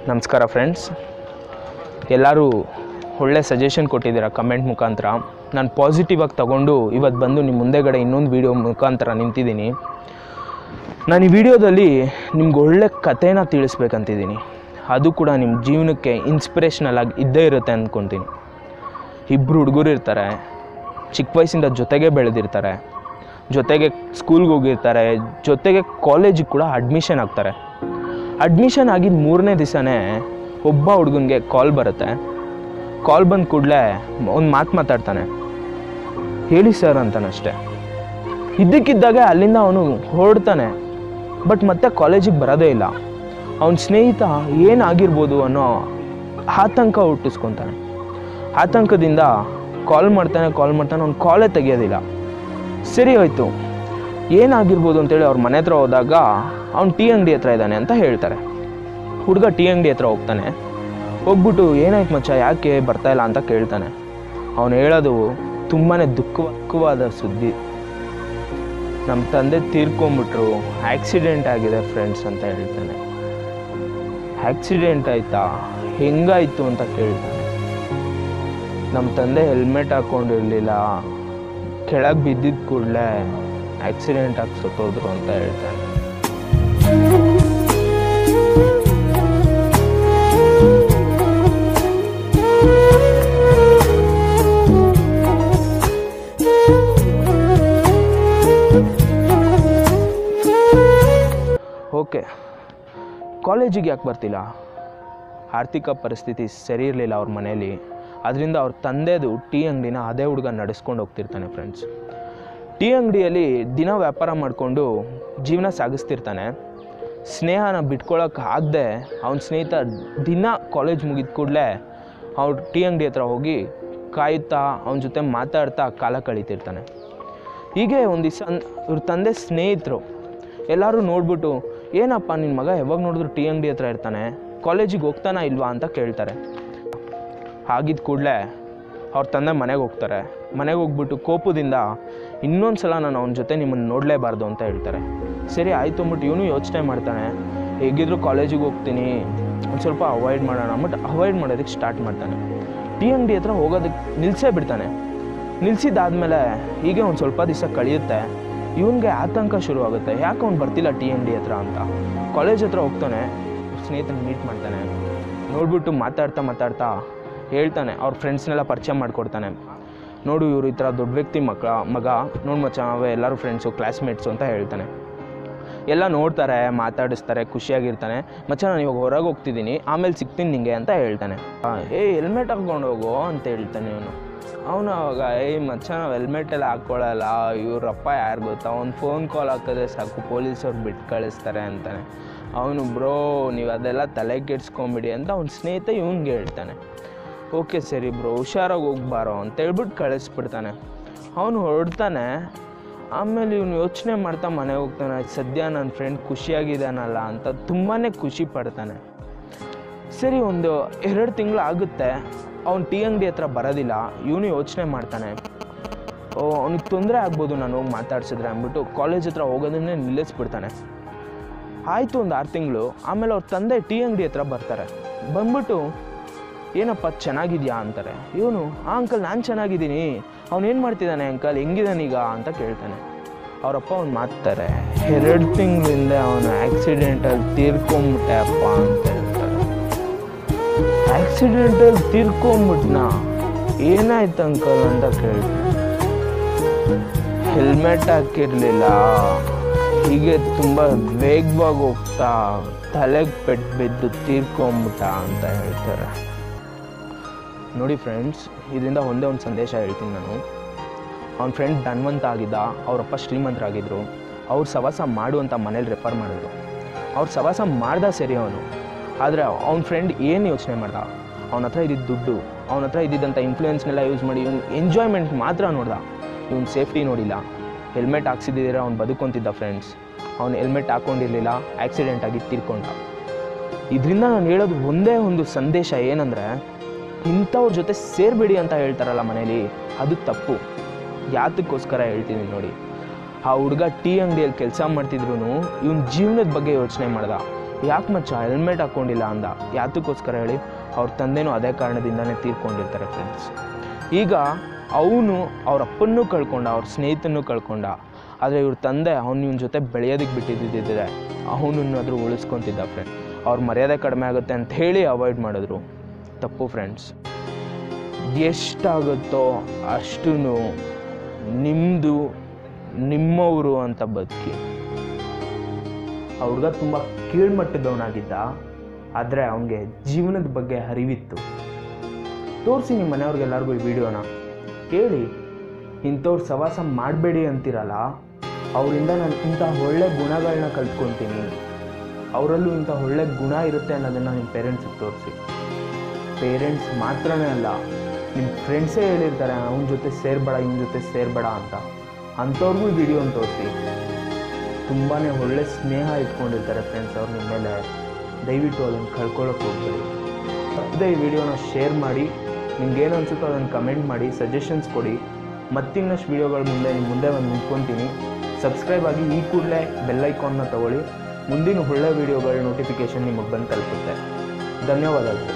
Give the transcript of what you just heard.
ನಮಸ್ಕಾರ ಫ್ರೆಂಡ್ಸ್, ಎಲ್ಲರೂ ಒಳ್ಳೆ ಸಜೆಷನ್ ಕೊಟ್ಟಿದ್ದೀರಾ ಕಮೆಂಟ್ ಮುಖಾಂತರ. ನಾನು ಪಾಸಿಟಿವ್ ಆಗಿ ತಗೊಂಡು ಇವತ್ತು ಬಂದು ನಿಮ್ಮ ಮುಂದೆಗಡೆ ಇನ್ನೊಂದು ವೀಡಿಯೋ ಮುಖಾಂತರ ನಿಂತಿದ್ದೀನಿ. ನಾನು ಈ ವಿಡಿಯೋದಲ್ಲಿ ನಿಮ್ಗೆ ಒಳ್ಳೆ ಕಥೆನ ತಿಳಿಸ್ಬೇಕಂತಿದ್ದೀನಿ. ಅದು ಕೂಡ ನಿಮ್ಮ ಜೀವನಕ್ಕೆ ಇನ್ಸ್ಪಿರೇಷನಲ್ ಆಗಿ ಇದ್ದೇ ಇರುತ್ತೆ ಅಂದ್ಕೊತೀನಿ. ಇಬ್ಬರು ಹುಡುಗರು ಇರ್ತಾರೆ, ಚಿಕ್ಕ ವಯಸ್ಸಿಂದ ಜೊತೆಗೆ ಬೆಳೆದಿರ್ತಾರೆ, ಜೊತೆಗೆ ಸ್ಕೂಲ್ಗೆ ಹೋಗಿರ್ತಾರೆ, ಜೊತೆಗೆ ಕಾಲೇಜಿಗೆ ಕೂಡ ಅಡ್ಮಿಷನ್ ಆಗ್ತಾರೆ. ಅಡ್ಮಿಷನ್ ಆಗಿದ್ದ 3ನೇ ದಿವಸನೇ ಒಬ್ಬ ಹುಡುಗನಿಗೆ ಕಾಲ್ ಬರುತ್ತೆ. ಕಾಲ್ ಬಂದ ಕೂಡಲೇ ಒಂದು ಮಾತಾಡ್ತಾನೆ, ಹೇಳಿ ಸರ್ ಅಂತಾನಷ್ಟೆ. ಇದ್ದಕ್ಕಿದ್ದಾಗೆ ಅಲ್ಲಿಂದ ಅವನು ಹೊರಡ್ತಾನೆ. ಬಟ್ ಮತ್ತೆ ಕಾಲೇಜಿಗೆ ಬರೋದೇ ಇಲ್ಲ. ಅವನ ಸ್ನೇಹಿತ ಏನಾಗಿರ್ಬೋದು ಅನ್ನೋ ಆತಂಕ ಹುಟ್ಟಿಸ್ಕೊತಾನೆ. ಆತಂಕದಿಂದ ಕಾಲ್ ಮಾಡ್ತಾನೆ, ಅವ್ನು ಕಾಲೇ ತೆಗಿಯೋದಿಲ್ಲ. ಸರಿ ಹೋಯ್ತು, ಏನಾಗಿರ್ಬೋದು ಅಂತೇಳಿ ಅವ್ರ ಮನೆ ಹತ್ರ ಹೋದಾಗ ಅವ್ನು ಟೀ ಅಂಗಡಿ ಹತ್ರ ಇದ್ದಾನೆ ಅಂತ ಹೇಳ್ತಾರೆ. ಹುಡುಗ ಟೀ ಅಂಗಡಿ ಹತ್ರ ಹೋಗ್ತಾನೆ. ಹೋಗ್ಬಿಟ್ಟು ಏನಾಯ್ತು ಮಚ್ಚ, ಯಾಕೆ ಬರ್ತಾಯಿಲ್ಲ ಅಂತ ಕೇಳ್ತಾನೆ. ಅವನು ಹೇಳೋದು ತುಂಬಾ ದುಃಖವಾದ ಸುದ್ದಿ. ನಮ್ಮ ತಂದೆ ತೀರ್ಕೊಂಬಿಟ್ರು, ಆಕ್ಸಿಡೆಂಟ್ ಆಗಿದೆ ಫ್ರೆಂಡ್ಸ್ ಅಂತ ಹೇಳ್ತಾನೆ. ಆಕ್ಸಿಡೆಂಟ್ ಆಯಿತಾ, ಹೆಂಗಾಯಿತು ಅಂತ ಕೇಳ್ತಾನೆ. ನಮ್ಮ ತಂದೆ ಹೆಲ್ಮೆಟ್ ಹಾಕ್ಕೊಂಡಿರಲಿಲ್ಲ, ಕೆಳಗೆ ಬಿದ್ದಿದ್ದ ಕೂಡಲೇ ಆಕ್ಸಿಡೆಂಟ್ ಆಗಿ ಸತ್ತೋದ್ರು ಅಂತ ಹೇಳ್ತಾನೆ. ಓಕೆ, ಕಾಲೇಜಿಗೆ ಯಾಕೆ ಬರ್ತಿಲ್ಲ? ಆರ್ಥಿಕ ಪರಿಸ್ಥಿತಿ ಸರಿ ಇರಲಿಲ್ಲ ಅವ್ರ ಮನೇಲಿ. ಅದರಿಂದ ಅವ್ರ ತಂದೆದು ಟೀ ಅಂಗಡಿನ ಅದೇ ಹುಡುಗ ನಡೆಸ್ಕೊಂಡು ಹೋಗ್ತಿರ್ತಾನೆ ಫ್ರೆಂಡ್ಸ್. ಟೀ ಅಂಗಡಿಯಲ್ಲಿ ದಿನ ವ್ಯಾಪಾರ ಮಾಡಿಕೊಂಡು ಜೀವನ ಸಾಗಿಸ್ತಿರ್ತಾನೆ. ಸ್ನೇಹನ ಬಿಟ್ಕೊಳ್ಳೋಕೆ ಆಗದೆ ಅವನ ಸ್ನೇಹಿತ ದಿನ ಕಾಲೇಜ್ ಮುಗಿದ ಕೂಡಲೇ ಅವ್ರು ಟೀ ಅಂಗಡಿ ಹತ್ರ ಹೋಗಿ ಕಾಯುತ್ತಾ ಅವನ ಜೊತೆ ಮಾತಾಡ್ತಾ ಕಾಲ ಕಳೀತಿರ್ತಾನೆ. ಹೀಗೆ ಒಂದು ದಿವಸ ಇವ್ರ ತಂದೆ ಸ್ನೇಹಿತರು ಎಲ್ಲರೂ ನೋಡ್ಬಿಟ್ಟು, ಏನಪ್ಪ ನಿನ್ನ ಮಗ ಯಾವಾಗ ನೋಡಿದ್ರು ಟೀ ಅಂಗಡಿ ಹತ್ರ ಇರ್ತಾನೆ, ಕಾಲೇಜಿಗೆ ಹೋಗ್ತಾನ ಇಲ್ವಾ ಅಂತ ಕೇಳ್ತಾರೆ. ಆಗಿದ್ದ ಕೂಡಲೇ ಅವ್ರ ತಂದೆ ಮನೆಗೆ ಹೋಗ್ತಾರೆ. ಮನೆಗೆ ಹೋಗ್ಬಿಟ್ಟು ಕೋಪದಿಂದ ಇನ್ನೊಂದು ಸಲ ನಾನು ಅವನ ಜೊತೆ ನಿಮ್ಮನ್ನು ನೋಡಲೇಬಾರ್ದು ಅಂತ ಹೇಳ್ತಾರೆ. ಸರಿ ಆಯಿತು ಅಂದ್ಬಿಟ್ಟು ಇವನು ಯೋಚನೆ ಮಾಡ್ತಾನೆ, ಹೇಗಿದ್ರು ಕಾಲೇಜಿಗೆ ಹೋಗ್ತೀನಿ, ಒಂದು ಸ್ವಲ್ಪ ಅವಾಯ್ಡ್ ಮಾಡೋಣ ಅಂದ್ಬಿಟ್ಟು ಅವಾಯ್ಡ್ ಮಾಡೋದಕ್ಕೆ ಸ್ಟಾರ್ಟ್ ಮಾಡ್ತಾನೆ. ಟೀ ಅಂಗಡಿ ಹತ್ರ ಹೋಗೋದಕ್ಕೆ ನಿಲ್ಲಿಸೇ ಬಿಡ್ತಾನೆ. ನಿಲ್ಲಿಸಿದ್ದಾದಮೇಲೆ ಹೀಗೆ ಒಂದು ಸ್ವಲ್ಪ ದಿವಸ ಕಳೆಯುತ್ತೆ. ಇವನಿಗೆ ಆತಂಕ ಶುರುವಾಗುತ್ತೆ, ಯಾಕೆ ಅವ್ನು ಬರ್ತಿಲ್ಲ ಟೀ ಅಂಗಡಿ ಹತ್ರ ಅಂತ. ಕಾಲೇಜ್ ಹತ್ರ ಹೋಗ್ತಾನೆ, ಸ್ನೇಹಿತನ ಮೀಟ್ ಮಾಡ್ತಾನೆ. ನೋಡ್ಬಿಟ್ಟು ಮಾತಾಡ್ತಾ ಹೇಳ್ತಾನೆ, ಅವ್ರ ಫ್ರೆಂಡ್ಸ್ನೆಲ್ಲ ಪರಿಚಯ ಮಾಡಿಕೊಡ್ತಾನೆ. ನೋಡು, ಇವರು ಈ ಥರ ದೊಡ್ಡ ವ್ಯಕ್ತಿ ಮಗ ನೋಡು ಮಚ್ಚ, ನಾವೇ ಎಲ್ಲರೂ ಫ್ರೆಂಡ್ಸು, ಕ್ಲಾಸ್ಮೇಟ್ಸು ಅಂತ ಹೇಳ್ತಾನೆ. ಎಲ್ಲ ನೋಡ್ತಾರೆ, ಮಾತಾಡಿಸ್ತಾರೆ, ಖುಷಿಯಾಗಿರ್ತಾನೆ. ಮಚ್ಚ ನಾನು ಇವಾಗ ಹೊರಗೆ ಹೋಗ್ತಿದ್ದೀನಿ, ಆಮೇಲೆ ಸಿಗ್ತೀನಿ ನಿಂಗೆ ಅಂತ ಹೇಳ್ತಾನೆ. ಹೆಲ್ಮೆಟ್ ಹಾಕ್ಕೊಂಡು ಹೋಗೋ ಅಂತ ಹೇಳ್ತಾನೆ ಇವನು. ಅವನು ಅವಾಗ ಮಚ್ಚ ನಾವು ಹೆಲ್ಮೆಟೆಲ್ಲ ಹಾಕ್ಕೊಳ್ಳಲ್ಲ, ಇವ್ರಪ್ಪ ಯಾರು ಗೊತ್ತಾ, ಅವ್ನು ಫೋನ್ ಕಾಲ್ ಹಾಕಿದ್ರೆ ಸಾಕು ಪೊಲೀಸವ್ರು ಬಿಟ್ಟು ಕಳಿಸ್ತಾರೆ ಅಂತಾನೆ. ಅವನು ಬ್ರೋ ನೀವು ಅದೆಲ್ಲ ತಲೆ ಕೆಡ್ಸ್ಕೊಂಬಿಡಿ ಅಂತ ಅವ್ನ ಸ್ನೇಹಿತ ಇವನಿಗೆ ಹೇಳ್ತಾನೆ. ಓಕೆ ಸರಿ ಬ್ರೋ, ಹುಷಾರಾಗಿ ಹೋಗ್ಬಾರೋ ಅಂತ ಹೇಳ್ಬಿಟ್ಟು ಕಳಿಸ್ಬಿಡ್ತಾನೆ. ಅವನು ಹೊರಡ್ತಾನೆ. ಆಮೇಲೆ ಇವನು ಯೋಚನೆ ಮಾಡ್ತಾ ಮನೆಗೆ ಹೋಗ್ತಾನೆ. ಸದ್ಯ ನನ್ನ ಫ್ರೆಂಡ್ ಖುಷಿಯಾಗಿದ್ದಾನಲ್ಲ ಅಂತ ತುಂಬಾ ಖುಷಿ ಪಡ್ತಾನೆ. ಸರಿ, ಒಂದು 2 ತಿಂಗಳು ಆಗುತ್ತೆ, ಅವ್ನು ಟೀ ಅಂಗಡಿ ಹತ್ರ ಬರೋದಿಲ್ಲ. ಇವನು ಯೋಚನೆ ಮಾಡ್ತಾನೆ, ಅವನಿಗೆ ತೊಂದರೆ ಆಗ್ಬೋದು ನಾನು ಹೋಗಿ ಮಾತಾಡ್ಸಿದ್ರೆ ಅಂದ್ಬಿಟ್ಟು ಕಾಲೇಜ್ ಹತ್ರ ಹೋಗೋದನ್ನೇ ನಿಲ್ಲಿಸ್ಬಿಡ್ತಾನೆ. ಆಯಿತು, ಒಂದು 6 ತಿಂಗಳು ಆಮೇಲೆ ಅವ್ರ ತಂದೆ ಟೀ ಅಂಗಡಿ ಹತ್ರ ಬರ್ತಾರೆ. ಬಂದ್ಬಿಟ್ಟು ಏನಪ್ಪ ಚೆನ್ನಾಗಿದೆಯಾ ಅಂತಾರೆ. ಇವನು ಅಂಕಲ್ ನಾನು ಚೆನ್ನಾಗಿದ್ದೀನಿ, ಅವನೇನು ಮಾಡ್ತಿದ್ದಾನೆ ಅಂಕಲ್, ಹೆಂಗಿದ್ದಾನೀಗ ಅಂತ ಕೇಳ್ತಾನೆ. ಅವರಪ್ಪ ಅವ್ನು ಮಾತಾರೆ, 2 ತಿಂಗಳಿಂದ ಅವನು ಆಕ್ಸಿಡೆಂಟಲ್ಲಿ ತೀರ್ಕೊಂಬಿಟ್ಟೆ ಅಪ್ಪ ಅಂತ ಹೇಳ್ತಾರೆ. ಆಕ್ಸಿಡೆಂಟಲ್ಲಿ ತೀರ್ಕೊಂಬಿಟ್ನಾ, ಏನಾಯ್ತು ಅಂಕಲ್ ಅಂತ ಕೇಳ್ತಾನೆ. ಹೆಲ್ಮೆಟ್ ಹಾಕಿರಲಿಲ್ಲ, ಹೀಗೆ ತುಂಬ ವೇಗವಾಗಿ ಹೋಗ್ತಾ ತಲೆಗೆ ಪೆಟ್ಟು ಬಿದ್ದು ತೀರ್ಕೊಂಬಿಟ್ಟ ಅಂತ ಹೇಳ್ತಾರೆ. ನೋಡಿ ಫ್ರೆಂಡ್ಸ್, ಇದರಿಂದ ಒಂದೇ ಒಂದು ಸಂದೇಶ ಹೇಳ್ತೀನಿ ನಾನು. ಅವ್ನ ಫ್ರೆಂಡ್ ಧನ್ವಂತ ಆಗಿದ್ದ, ಅವರಪ್ಪ ಶ್ರೀಮಂತರಾಗಿದ್ದರು. ಅವ್ರು ಸವಾಸ ಮಾಡುವಂಥ ಮನೇಲಿ ರೆಫರ್ ಮಾಡಿದ್ರು. ಅವ್ರು ಸವಾಸ ಮಾಡ್ದ ಸರಿ ಅವನು, ಆದರೆ ಅವ್ನ ಫ್ರೆಂಡ್ ಏನು ಯೋಚನೆ ಮಾಡ್ದ, ಅವನ ಹತ್ರ ಇದ್ದಿದ್ದ ದುಡ್ಡು, ಅವನ ಹತ್ರ ಇದ್ದಿದ್ದಂಥ ಇನ್ಫ್ಲೂಯೆನ್ಸ್ನೆಲ್ಲ ಯೂಸ್ ಮಾಡಿ ಇವನು ಎಂಜಾಯ್ಮೆಂಟ್ ಮಾತ್ರ ನೋಡ್ದ. ಇವನು ಸೇಫ್ಟಿ ನೋಡಿಲ್ಲ. ಹೆಲ್ಮೆಟ್ ಹಾಕ್ಸಿದ್ದಿದ್ರೆ ಅವ್ನು ಬದುಕೊಂತಿದ್ದ ಫ್ರೆಂಡ್ಸ್. ಅವನು ಹೆಲ್ಮೆಟ್ ಹಾಕ್ಕೊಂಡಿರಲಿಲ್ಲ, ಆಕ್ಸಿಡೆಂಟ್ ಆಗಿ ತೀರ್ಕೊಂಡ. ಇದರಿಂದ ನಾನು ಹೇಳೋದು ಒಂದೇ ಒಂದು ಸಂದೇಶ ಏನಂದರೆ, ಇಂಥವ್ರ ಜೊತೆ ಸೇರಬೇಡಿ ಅಂತ ಹೇಳ್ತಾರಲ್ಲ ಮನೇಲಿ, ಅದು ತಪ್ಪು. ಯಾತಕ್ಕೋಸ್ಕರ ಹೇಳ್ತೀನಿ ನೋಡಿ. ಆ ಹುಡುಗ ಟೀ ಅಂಗಡಿಯಲ್ಲಿ ಕೆಲಸ ಮಾಡ್ತಿದ್ರು ಇವನ ಜೀವನದ ಬಗ್ಗೆ ಯೋಚನೆ ಮಾಡ್ದ. ಯಾಕೆ ಮಚ್ಚ ಹೆಲ್ಮೆಟ್ ಹಾಕ್ಕೊಂಡಿಲ್ಲ ಅಂದ. ಯಾತಕ್ಕೋಸ್ಕರ ಹೇಳಿ, ಅವ್ರ ತಂದೆನೂ ಅದೇ ಕಾರಣದಿಂದನೇ ತೀರ್ಕೊಂಡಿರ್ತಾರೆ ಫ್ರೆಂಡ್ಸ್. ಈಗ ಅವನು ಅವ್ರ ಅಪ್ಪನ್ನೂ ಕಳ್ಕೊಂಡ, ಅವ್ರ ಸ್ನೇಹಿತನೂ ಕಳ್ಕೊಂಡ. ಆದರೆ ಇವ್ರ ತಂದೆ ಇವನ ಜೊತೆ ಬೆಳೆಯೋದಕ್ಕೆ ಬಿಟ್ಟಿದ್ದಿದ್ದರೆ ಅವನನ್ನಾದರೂ ಉಳಿಸ್ಕೊತಿದ್ದ ಫ್ರೆಂಡ್. ಅವ್ರ ಮರ್ಯಾದೆ ಕಡಿಮೆ ಆಗುತ್ತೆ ಅಂತ ಹೇಳಿ ಅವಾಯ್ಡ್ ಮಾಡಿದ್ರು. ತಪ್ಪು ಫ್ರೆಂಡ್ಸ್. ಎಷ್ಟಾಗುತ್ತೋ ಅಷ್ಟು ನಿಮ್ಮದು ನಿಮ್ಮವರು ಅಂತ ಬದುಕಿ. ಆ ಹುಡುಗ ತುಂಬ ಕೀಳ್ಮಟ್ಟದವನಾಗಿದ್ದ, ಆದರೆ ಅವನಿಗೆ ಜೀವನದ ಬಗ್ಗೆ ಅರಿವಿತ್ತು. ತೋರಿಸಿ ನಿಮ್ಮ ಮನೆಯವ್ರಿಗೆಲ್ಲರಿಗೂ ಈ ವಿಡಿಯೋನ ಕೇಳಿ. ಇಂಥವ್ರು ಸವಾಸ ಮಾಡಬೇಡಿ ಅಂತಿರಲ್ಲ, ಅವರಿಂದ ನಾನು ಇಂಥ ಒಳ್ಳೆ ಗುಣಗಳನ್ನ ಕಲ್ತ್ಕೊತೀನಿ, ಅವರಲ್ಲೂ ಇಂಥ ಒಳ್ಳೆ ಗುಣ ಇರುತ್ತೆ ಅನ್ನೋದನ್ನು ನಿಮ್ಮ ಪೇರೆಂಟ್ಸಿಗೆ ತೋರಿಸಿ. ಪೇರೆಂಟ್ಸ್ ಮಾತ್ರನೇ ಅಲ್ಲ, ನಿಮ್ಮ ಫ್ರೆಂಡ್ಸೇ ಹೇಳಿರ್ತಾರೆ ಅವನ ಜೊತೆ ಸೇರಬೇಡ, ಇವನ ಜೊತೆ ಸೇರಬೇಡ ಅಂತ. ಅಂಥವ್ರಿಗೂ ಈ ವಿಡಿಯೋನ ತೋರಿಸಿ. ತುಂಬಾ ಒಳ್ಳೆ ಸ್ನೇಹ ಇಟ್ಕೊಂಡಿರ್ತಾರೆ ಫ್ರೆಂಡ್ಸ್ ಅವ್ರು ನಿಮ್ಮ ಮೇಲೆ. ದಯವಿಟ್ಟು ಅದನ್ನು ಕಳ್ಕೊಳ್ಳೋಕೆ ಹೋಗ್ಬೇಡಿ. ತಪ್ಪದೆ ಈ ವಿಡಿಯೋನ ಶೇರ್ ಮಾಡಿ. ನಿಮ್ಗೇನು ಅನಿಸುತ್ತೋ ಅದನ್ನು ಕಮೆಂಟ್ ಮಾಡಿ, ಸಜೆಷನ್ಸ್ ಕೊಡಿ. ಮತ್ತಿನ್ನಷ್ಟು ವೀಡಿಯೋಗಳ ನಿಮ್ಮ ಮುಂದೆ ಒಂದು ನಿಂತ್ಕೊತೀನಿ. ಸಬ್ಸ್ಕ್ರೈಬ್ ಆಗಿ ಈ ಕೂಡಲೇ ಬೆಲ್ಲೈಕಾನ್ನ ತಗೊಳ್ಳಿ. ಮುಂದಿನ ಒಳ್ಳೆ ವೀಡಿಯೋಗಳ ನೋಟಿಫಿಕೇಷನ್ ನಿಮಗೆ ಬಂದು ತಲುಪುತ್ತೆ. ಧನ್ಯವಾದಗಳು.